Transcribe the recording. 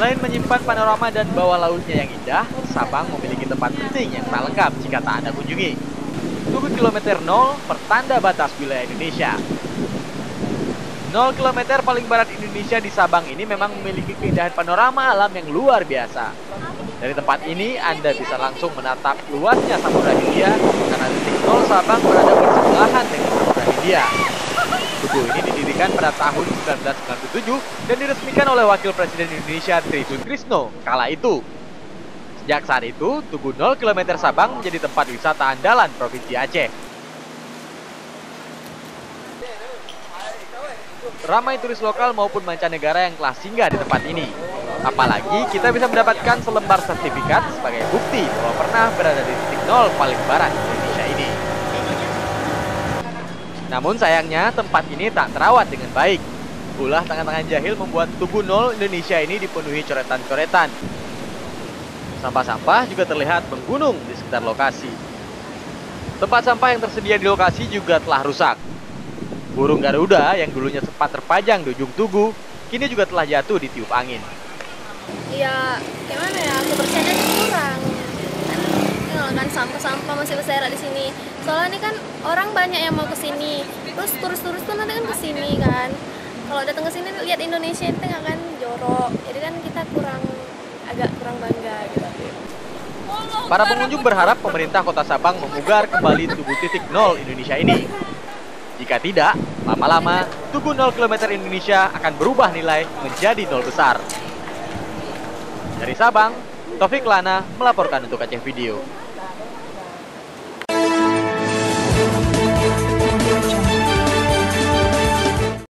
Selain menyimpan panorama dan bawah lautnya yang indah, Sabang memiliki tempat penting yang tak lengkap jika tak Anda kunjungi. Tugu kilometer 0 pertanda batas wilayah Indonesia. 0 km paling barat Indonesia di Sabang ini memang memiliki keindahan panorama alam yang luar biasa. Dari tempat ini, Anda bisa langsung menatap luasnya Samudra Hindia karena titik 0 Sabang berada bersebelahan dengan Samudra Hindia. Tugu ini didirikan pada tahun 1997 dan diresmikan oleh Wakil Presiden Indonesia Tri Sutrisno kala itu. Sejak saat itu, Tugu 0 km Sabang menjadi tempat wisata andalan Provinsi Aceh. Ramai turis lokal maupun mancanegara yang telah singgah di tempat ini. Apalagi kita bisa mendapatkan selembar sertifikat sebagai bukti bahwa pernah berada di titik 0 paling barat Indonesia ini. Namun sayangnya tempat ini tak terawat dengan baik. Ulah tangan-tangan jahil membuat Tugu 0 Indonesia ini dipenuhi coretan-coretan. Sampah-sampah juga terlihat menggunung di sekitar lokasi. Tempat sampah yang tersedia di lokasi juga telah rusak. Burung Garuda yang dulunya sempat terpajang di ujung tugu, kini juga telah jatuh di tiup angin. Ya, gimana ya, kebersihannya tuh kurang. Kan sampah-sampah masih berserak di sini. Soalnya ini kan orang banyak yang mau ke sini. Terus turis-turis tuh nanti kan ke sini kan. Kalau datang ke sini lihat Indonesia itu nggak kan jorok. Jadi kan kita agak kurang bangga gitu. Para pengunjung berharap pemerintah Kota Sabang memugar kembali Tugu titik 0 Indonesia ini. Jika tidak, lama-lama Tugu 0 km Indonesia akan berubah nilai menjadi 0 besar. Dari Sabang, Taufik Lana melaporkan untuk Aceh Video.